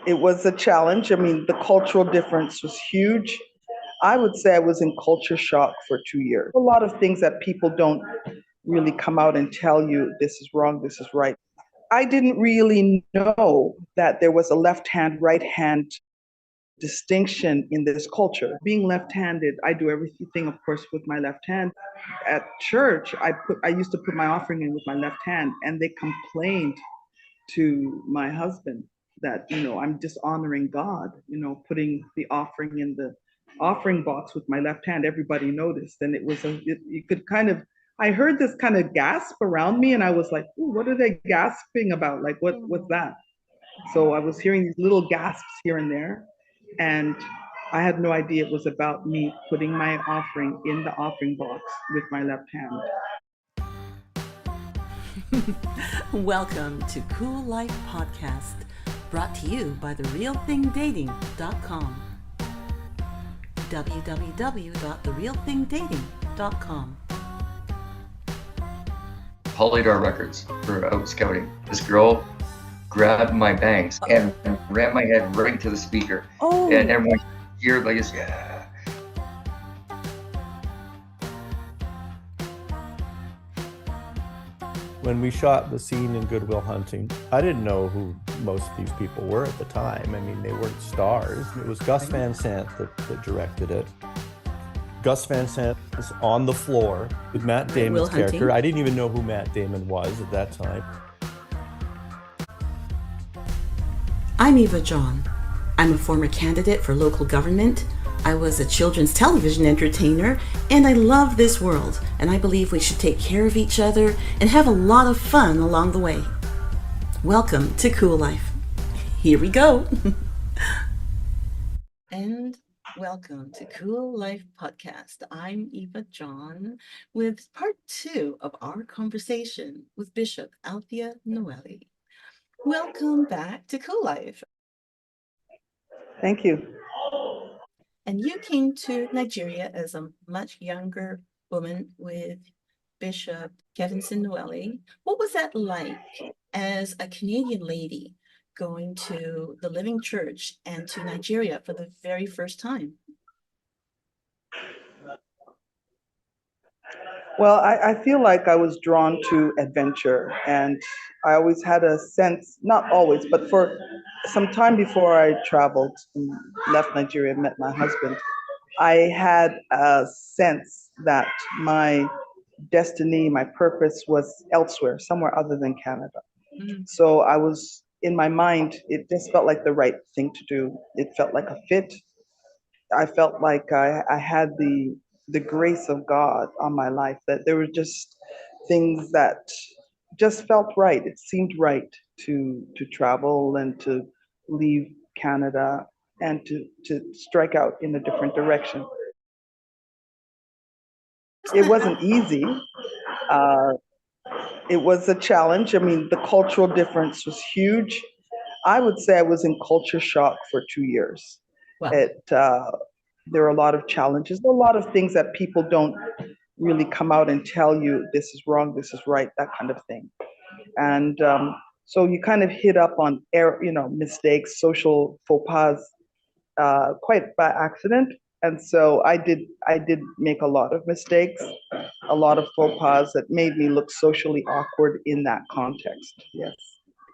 It was a challenge. I mean, the cultural difference was huge. I would say I was in culture shock for 2 years. A lot of things that people don't really come out and tell you this is wrong, this is right. I didn't really know that there was a left hand, right hand distinction in this culture. Being left-handed, I do everything, of course, with my left hand. At church, I used to put my offering in with my left hand, and they complained to my husband that I'm dishonoring God, putting the offering in the offering box with my left hand. Everybody noticed, and you could kind of I heard this kind of gasp around me, and I was like, "Ooh, what are they gasping about? Like, what's that?" So I was hearing these little gasps here and there, and I had no idea it was about me putting my offering in the offering box with my left hand. Welcome to CooLife Podcast, brought to you by TheRealThingDating.com. www.TheRealThingDating.com. Polydor Records for out scouting. This girl grabbed my bangs and ran my head right into the speaker. Oh. And everyone heard like this, yeah. When we shot the scene in Good Will Hunting, I didn't know who most of these people were at the time. I mean, they weren't stars. It was Gus Van Sant that directed it. Gus Van Sant was on the floor with Matt Damon's character. I didn't even know who Matt Damon was at that time. I'm Eva John. I'm a former candidate for local government. I was a children's television entertainer, and I love this world, and I believe we should take care of each other and have a lot of fun along the way. Welcome to CooLife. Here we go. And welcome to CooLife Podcast. I'm Eva John with part 2 of our conversation with Bishop Althea Nwaelleh. Welcome back to CooLife. Thank you. And you came to Nigeria as a much younger woman with Bishop Nwaelleh. What was that like as a Canadian lady going to the Living Church and to Nigeria for the very first time? Well, I feel like I was drawn to adventure, and I always had a sense, not always, but for some time before I traveled and left Nigeria and met my husband, I had a sense that my destiny, my purpose was elsewhere, somewhere other than Canada. So I was, in my mind, it just felt like the right thing to do. It felt like a fit. I felt like I had the grace of God on my life, that there were just things that just felt right. It seemed right to travel and to leave Canada and to strike out in a different direction. It wasn't easy. It was a challenge. I mean, the cultural difference was huge. I would say I was in culture shock for 2 years. Wow. There are a lot of challenges, a lot of things that people don't really come out and tell you this is wrong, this is right, that kind of thing. And so you kind of hit up on mistakes, social faux pas, quite by accident. And so I did make a lot of mistakes, a lot of faux pas that made me look socially awkward in that context. Yes.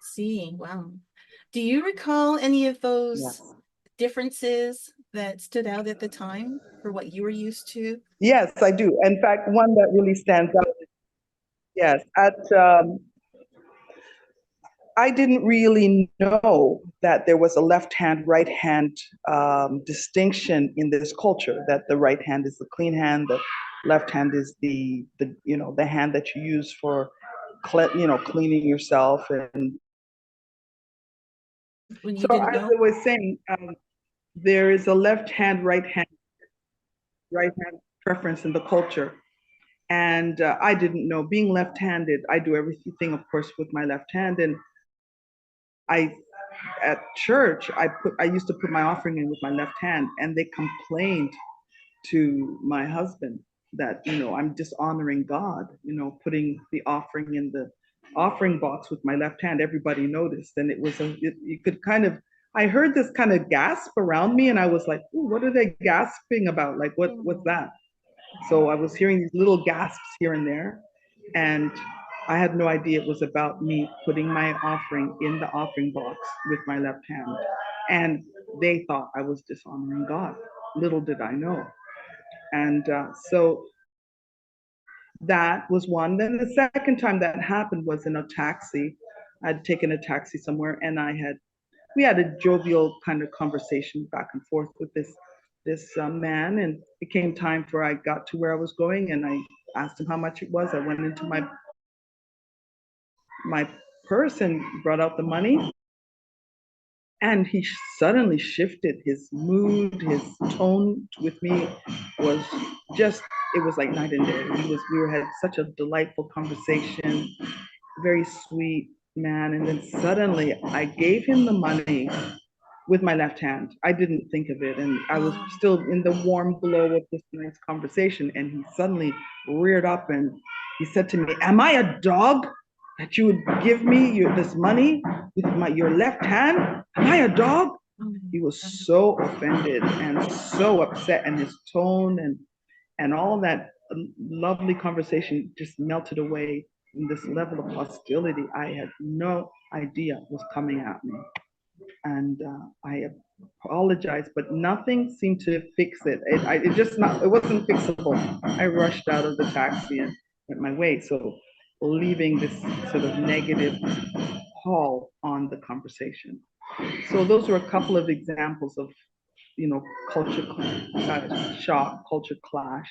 See, wow. Do you recall any of those differences that stood out at the time for what you were used to? Yes, I do. In fact, one that really stands out. Yes, I didn't really know that there was a left hand, right hand distinction in this culture. That the right hand is the clean hand, the left hand is the hand that you use for cleaning yourself. And when you so, didn't as know? I was saying, there is a left hand, right hand preference in the culture. And I didn't know. Being left-handed, I do everything, of course, with my left hand. And at church, I used to put my offering in with my left hand, and they complained to my husband that I'm dishonoring God, putting the offering in the offering box with my left hand. Everybody noticed, and you could kind of I heard this kind of gasp around me, and I was like, "Ooh, what are they gasping about? Like, what's that?" So I was hearing these little gasps here and there, and I had no idea it was about me putting my offering in the offering box with my left hand. And they thought I was dishonoring God. Little did I know. And so that was one. Then the second time that happened was in a taxi. I'd taken a taxi somewhere, and we had a jovial kind of conversation back and forth with this man, and it came time for I got to where I was going, and I asked him how much it was. I went into my purse and brought out the money, and he suddenly shifted. His mood, his tone with me was just, it was like night and day. We had such a delightful conversation, very sweet man, and then suddenly I gave him the money with my left hand. I didn't think of it. And I was still in the warm glow of this nice conversation. And he suddenly reared up and he said to me, "Am I a dog that you would give me this money with your left hand? Am I a dog?" He was so offended and so upset, and his tone and all of that lovely conversation just melted away in this level of hostility I had no idea was coming at me. And I apologized, but nothing seemed to fix it. It wasn't fixable. I rushed out of the taxi and went my way. So leaving this sort of negative pall on the conversation. So those were a couple of examples of, culture shock, culture clash.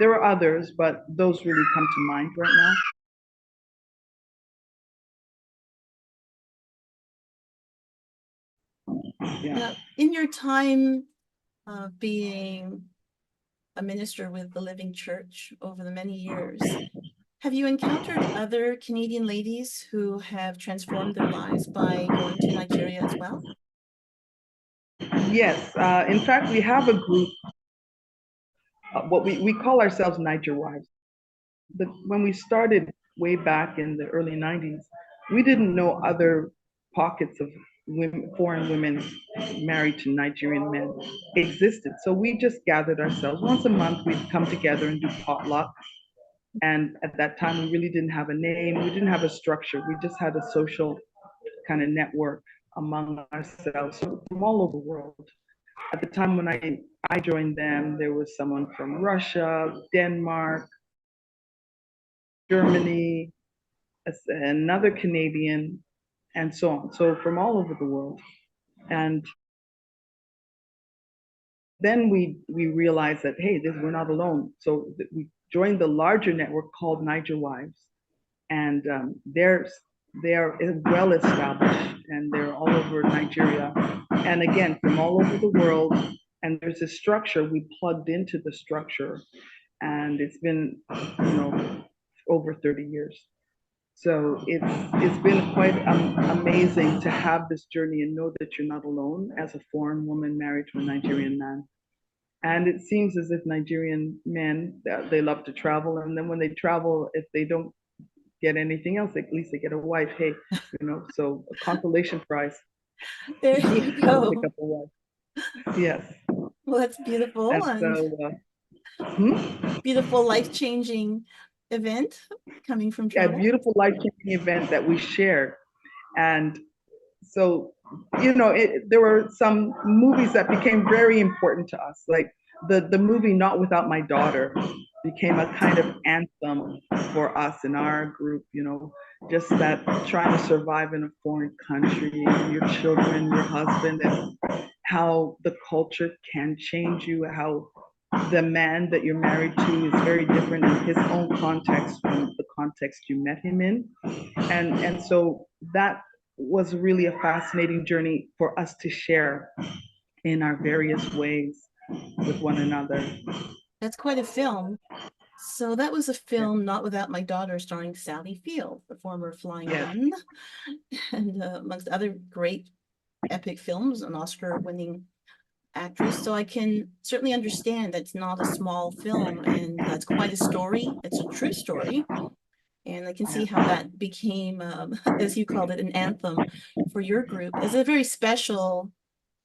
There are others, but those really come to mind right now. Yeah. Now, in your time being a minister with the Living Church over the many years, have you encountered other Canadian ladies who have transformed their lives by going to Nigeria as well? Yes. In fact, we have a group, what we call ourselves Niger Wives. When we started way back in the early 90s, we didn't know other pockets of women, foreign women married to Nigerian men existed. So we just gathered ourselves. Once a month, we'd come together and do potluck. And at that time, we really didn't have a name. We didn't have a structure. We just had a social kind of network among ourselves from all over the world. At the time when I joined them, there was someone from Russia, Denmark, Germany, another Canadian, and so on. So from all over the world. And then we realized that, hey, we're not alone. So we joined the larger network called Niger Wives. And they're well established, and they're all over Nigeria. And again, from all over the world. And there's a structure, we plugged into the structure. And it's been, over 30 years. So it's been quite amazing to have this journey and know that you're not alone as a foreign woman married to a Nigerian man. And it seems as if Nigerian men, they love to travel. And then when they travel, if they don't get anything else, at least they get a wife. Hey, so a consolation prize. There you go. Pick up a wife. Yes. Well, that's beautiful. And so, beautiful, life-changing event coming from travel. A beautiful life-changing event that we shared. And so, there were some movies that became very important to us. Like the movie Not Without My Daughter became a kind of anthem for us in our group, just that trying to survive in a foreign country, your children, your husband, and how the culture can change you, how the man that you're married to is very different in his own context from the context you met him in. And so that was really a fascinating journey for us to share in our various ways with one another. That's quite a film. So that was a film, Not Without My Daughter, starring Sally Field, the former Flying Nun, and amongst other great epic films, an Oscar-winning actress. So I can certainly understand that it's not a small film, and that's quite a story. It's a true story. And I can see how that became, as you called it, an anthem for your group. It's a very special,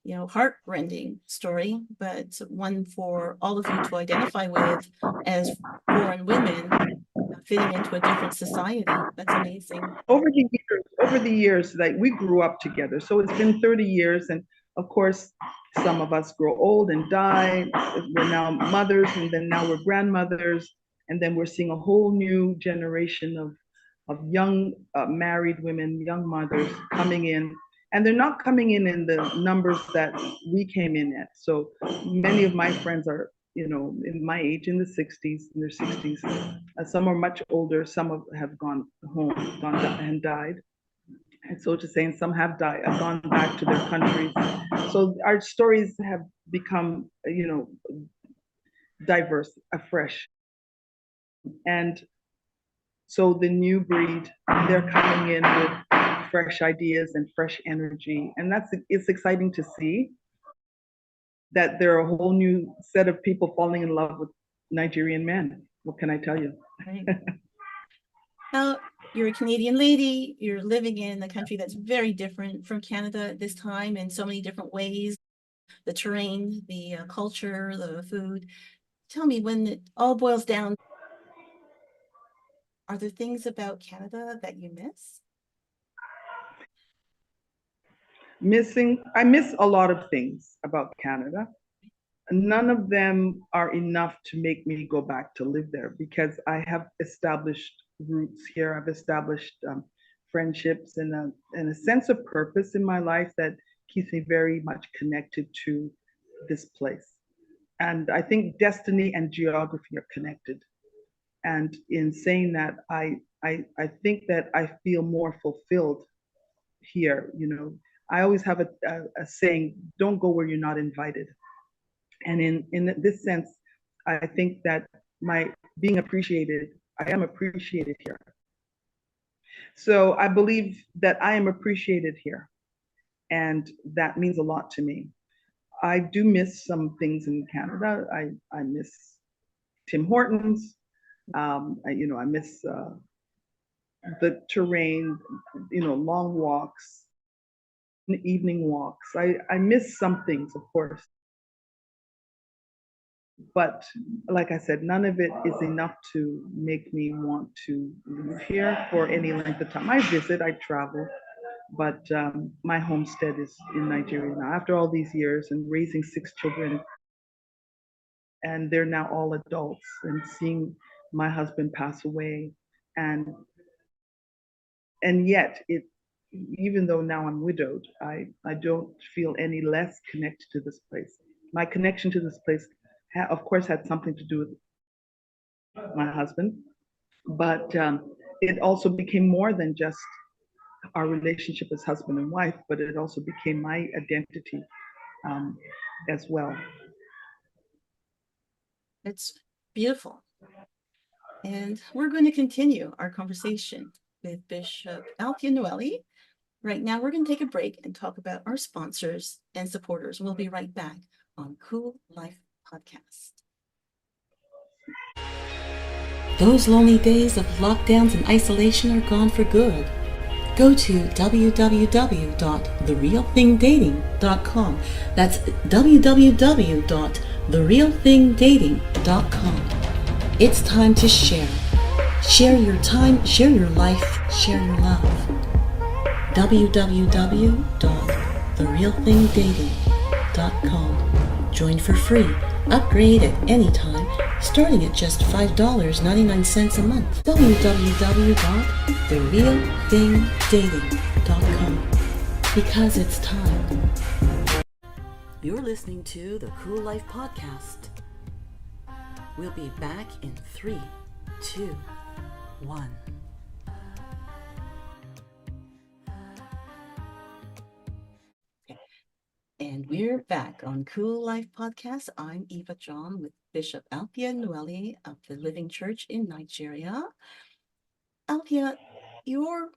heart-rending story, but one for all of you to identify with as foreign women fitting into a different society. That's amazing. Over the years, like we grew up together. So it's been 30 years, and of course, some of us grow old and die. We're now mothers, and then now we're grandmothers, and then we're seeing a whole new generation of young married women, young mothers coming in, and they're not coming in the numbers that we came in at. So many of my friends are, in my age, in the 60s, in their 60s. Some are much older. Some have gone home, and died. And so to say, and some have died, have gone back to their countries. So our stories have become, diverse, afresh. And so the new breed, they're coming in with fresh ideas and fresh energy. And it's exciting to see that there are a whole new set of people falling in love with Nigerian men. What can I tell you? Right. Now, you're a Canadian lady, you're living in a country that's very different from Canada at this time in so many different ways. The terrain, the culture, the food. Tell me, when it all boils down, are there things about Canada that you miss? I miss a lot of things about Canada. None of them are enough to make me go back to live there because I have established roots here. I've established friendships and a sense of purpose in my life that keeps me very much connected to this place. And I think destiny and geography are connected. And in saying that, I think that I feel more fulfilled here. I always have a saying, don't go where you're not invited. And in this sense, I think that my being appreciated, I am appreciated here. So I believe that I am appreciated here. And that means a lot to me. I do miss some things in Canada. I miss Tim Hortons. I miss the terrain, long walks, evening walks. I miss some things, of course. But like I said, none of it is enough to make me want to live here for any length of time. I visit, I travel, but my homestead is in Nigeria now. After all these years and raising 6 children, and they're now all adults, and seeing my husband pass away, and yet even though now I'm widowed, I don't feel any less connected to this place. My connection to this place, of course, had something to do with my husband, but it also became more than just our relationship as husband and wife, but it also became my identity as well. It's beautiful. And we're going to continue our conversation with Bishop Althea Nwaelleh. Right now, we're going to take a break and talk about our sponsors and supporters. We'll be right back on CooLife Podcast. Those lonely days of lockdowns and isolation are gone for good. Go to www.therealthingdating.com. That's www.therealthingdating.com. It's time to share. Share your time, share your life, share your love. www.therealthingdating.com. Join for free. Upgrade at any time, starting at just $5.99 a month. www.therealthingdating.com. Because it's time. You're listening to the CooLife Podcast. We'll be back in 3, 2, 1. And we're back on CooLife Podcast. I'm Eva John with Bishop Althea Nwaelleh of the Living Church in Nigeria. Althea, your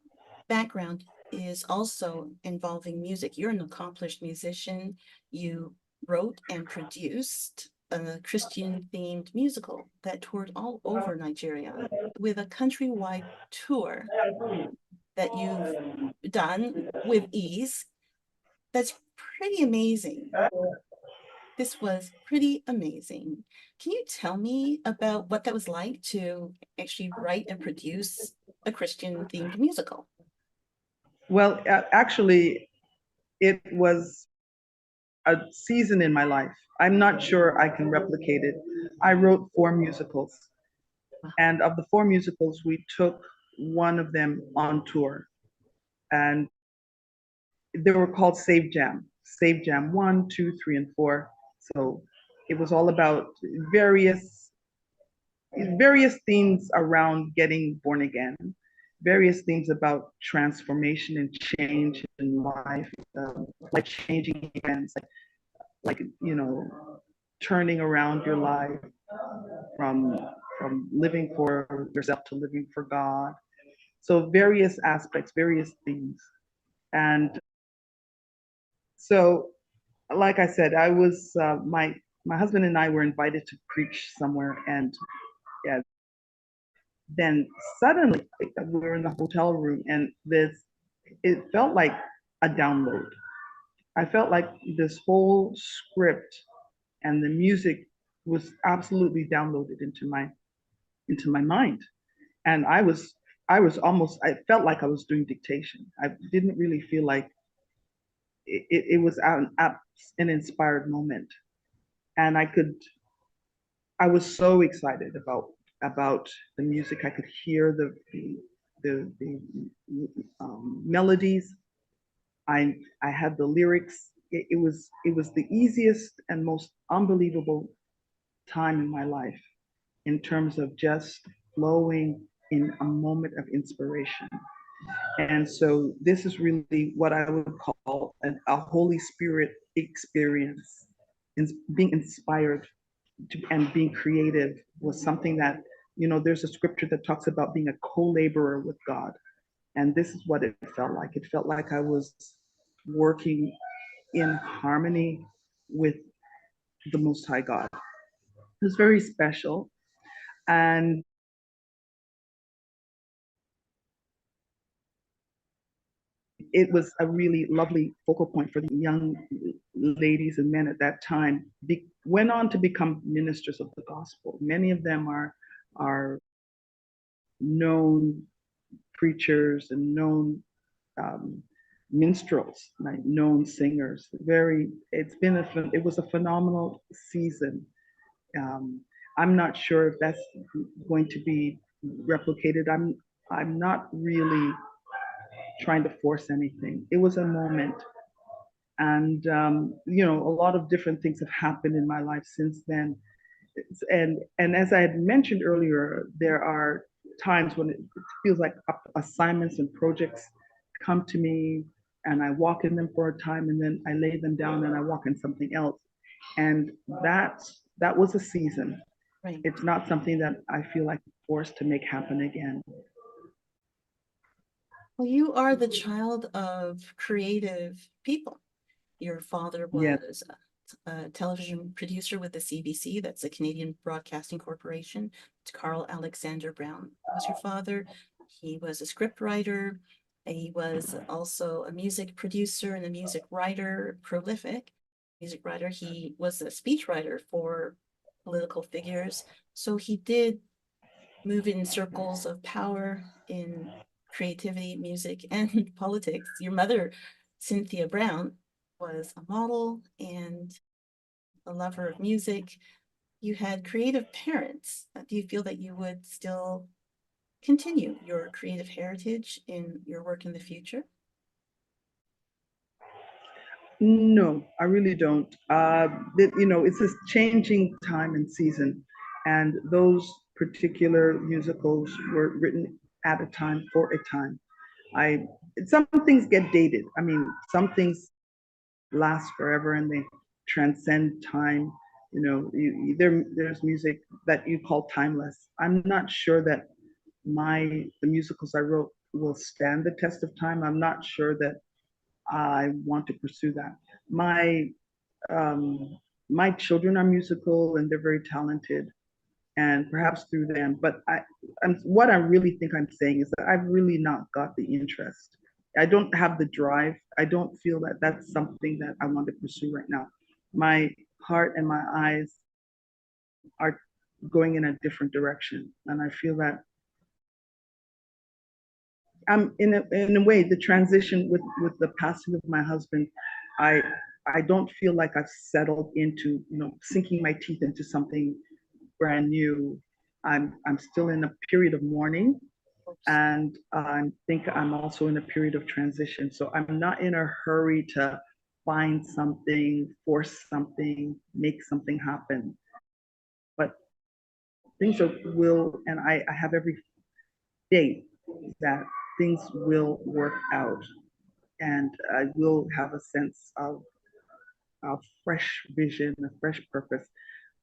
background is also involving music. You're an accomplished musician. You wrote and produced a Christian themed musical that toured all over Nigeria with a countrywide tour that you've done with ease. That's pretty amazing. This was pretty amazing. Can you tell me about what that was like to actually write and produce a Christian themed musical? Well, actually, it was a season in my life. I'm not sure I can replicate it. I wrote 4 musicals, and of the 4 musicals, we took one of them on tour, and they were called Save Jam 1, 2, 3, and 4. So it was all about various themes around getting born again, various themes about transformation and change in life, like changing events, like turning around your life from living for yourself to living for God. So various aspects, various themes, and so like I said, I was my husband and I were invited to preach somewhere, and yeah, then suddenly we were in the hotel room, and it felt like a download. I felt like this whole script and the music was absolutely downloaded into my mind, and I felt like I was doing dictation. I didn't really feel like it was an inspired moment, and I was so excited about the music. I could hear the melodies. I had the lyrics. It was the easiest and most unbelievable time in my life in terms of just flowing in a moment of inspiration. And so this is really what I would call a Holy Spirit experience. Being inspired and being creative was something that, there's a scripture that talks about being a co-laborer with God. And this is what it felt like. It felt like I was working in harmony with the Most High God. It was very special. And it was a really lovely focal point for the young ladies and men at that time. Went on to become ministers of the gospel. Many of them are known preachers and known um, minstrels, like known singers. It was a phenomenal season. Um, I'm not sure if that's going to be replicated. I'm not really trying to force anything. It was a moment, and a lot of different things have happened in my life since then. And as I had mentioned earlier, there are times when it feels like assignments and projects come to me, and I walk in them for a time, and then I lay them down and I walk in something else. And that was a season. Right. It's not something that I feel like forced to make happen again. Well, you are the child of creative people. Your father Yeah. was a television producer with the CBC, that's the Canadian Broadcasting Corporation. It's Carl Alexander Brown was your father. He was a script writer. He was also a music producer and a music writer, prolific music writer. He was a speech writer for political figures. So he did move in circles of power in creativity, music, and politics. Your mother, Cynthia Brown, was a model and a lover of music. You had creative parents. Do you feel that you would still continue your creative heritage in your work in the future? No, I really don't. It's this changing time and season, and those particular musicals were written at a time for a time. I Some things get dated. I mean, some things last forever and they transcend time. There's music that you call timeless. I'm not sure that the musicals I wrote will stand the test of time. I'm not sure that I want to pursue that. My um, my children are musical and they're very talented, and perhaps through them. But what I really think I'm saying is that I've really not got the interest. I don't have the drive. I don't feel that that's something that I want to pursue right now. My heart and my eyes are going in a different direction, and I feel that I'm in a way the transition with the passing of my husband. I I don't feel like I've settled into, sinking my teeth into something brand new. I'm still in a period of mourning, and I think I'm also in a period of transition. So I'm not in a hurry to find something, force something, make something happen. But will, and I have every faith that things will work out, and I will have a sense of fresh vision, a fresh purpose.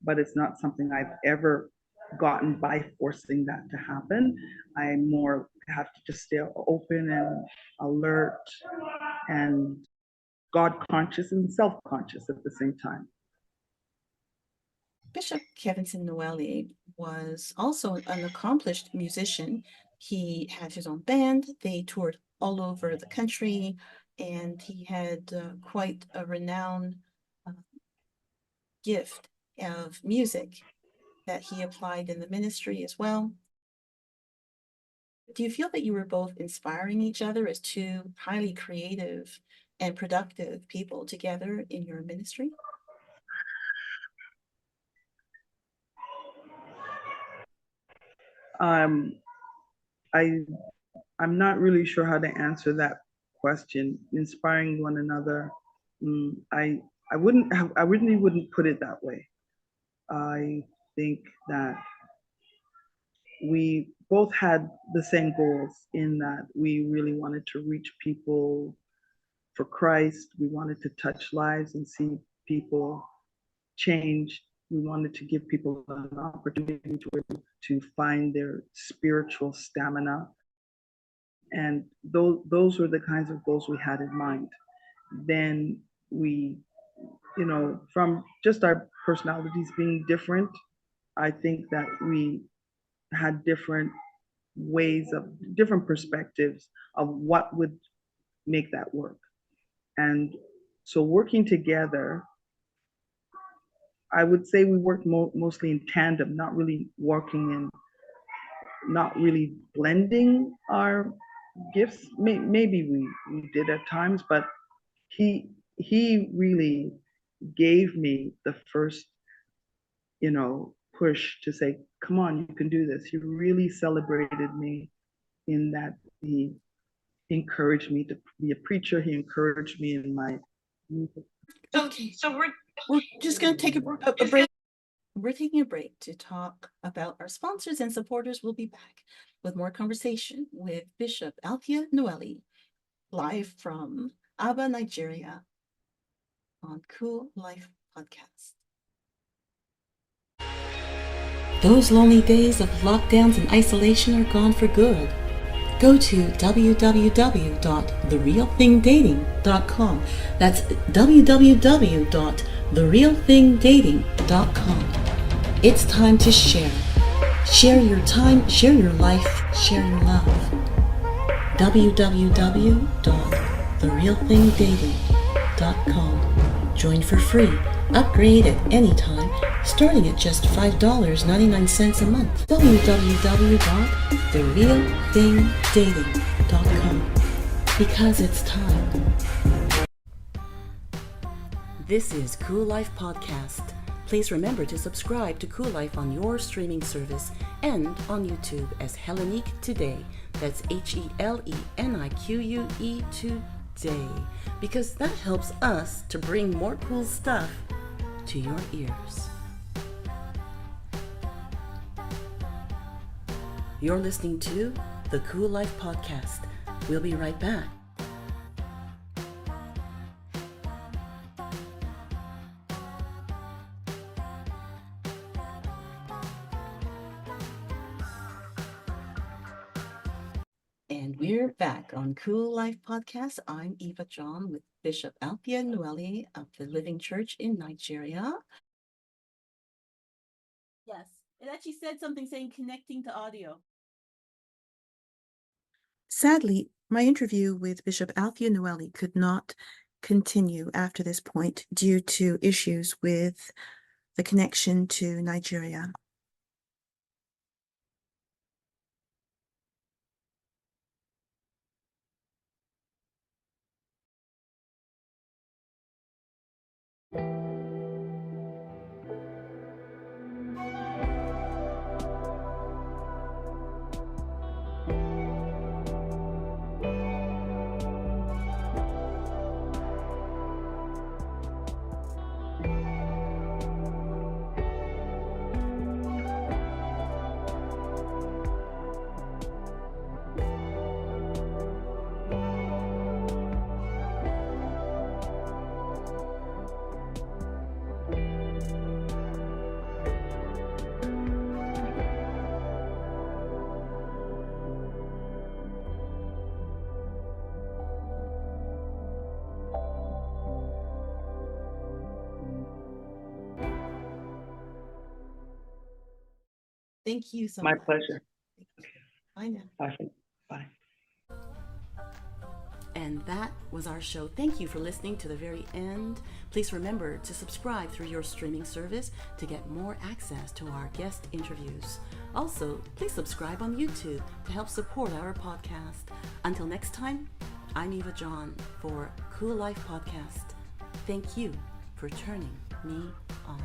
But it's not something I've ever gotten by forcing that to happen. I more have to just stay open and alert and God conscious and self conscious at the same time. Bishop Kevinson Nwaelleh was also an accomplished musician. He had his own band. They toured all over the country, and he had quite a renowned gift of music that he applied in the ministry as well. Do you feel that you were both inspiring each other as two highly creative and productive people together in your ministry? I I'm not really sure how to answer that question. Inspiring one another. I really wouldn't put it that way. I think that we both had the same goals in that we really wanted to reach people for Christ. We wanted to touch lives and see people change. We wanted to give people an opportunity to find their spiritual stamina. And those were the kinds of goals we had in mind. Then we, from just our personalities being different, I think that we had different ways of different perspectives of what would make that work. And so working together, I would say we worked mostly in tandem, not really not really blending our gifts. Maybe we did at times, but he really gave me the first, push to say, come on, you can do this. He really celebrated me in that he encouraged me to be a preacher. He encouraged me in my music. Okay, so we're just going to take a break. We're taking a break to talk about our sponsors and supporters. We'll be back with more conversation with Bishop Althea Nwaelleh, live from Aba, Nigeria, on CooLife Podcast. Those lonely days of lockdowns and isolation are gone for good. Go to www.therealthingdating.com. That's www.therealthingdating.com. It's time to share. Share your time, share your life, share your love. www.therealthingdating.com. Join for free. Upgrade at any time, starting at just $5.99 a month. www.therealthingdating.com. Because it's time. This is CooLife Podcast. Please remember to subscribe to CooLife on your streaming service and on YouTube as Hellenique Today. That's HELENIQUE Today. Because that helps us to bring more cool stuff to your ears. You're listening to the CooLife Podcast. We'll be right back. And we're back on CooLife Podcast. I'm Eva John with Bishop Althea Nwaelleh of the Living Church in Nigeria. Yes, it actually said something saying connecting to audio. Sadly, my interview with Bishop Althea Nwaelleh could not continue after this point due to issues with the connection to Nigeria. Thank you so My much. pleasure. Bye now. Bye. Bye. And that was our show. Thank you for listening to the very end. Please remember to subscribe through your streaming service to get more access to our guest interviews. Also, please subscribe on YouTube to help support our podcast. Until next time, I'm Eva John for CooLife Podcast. Thank you for turning me on.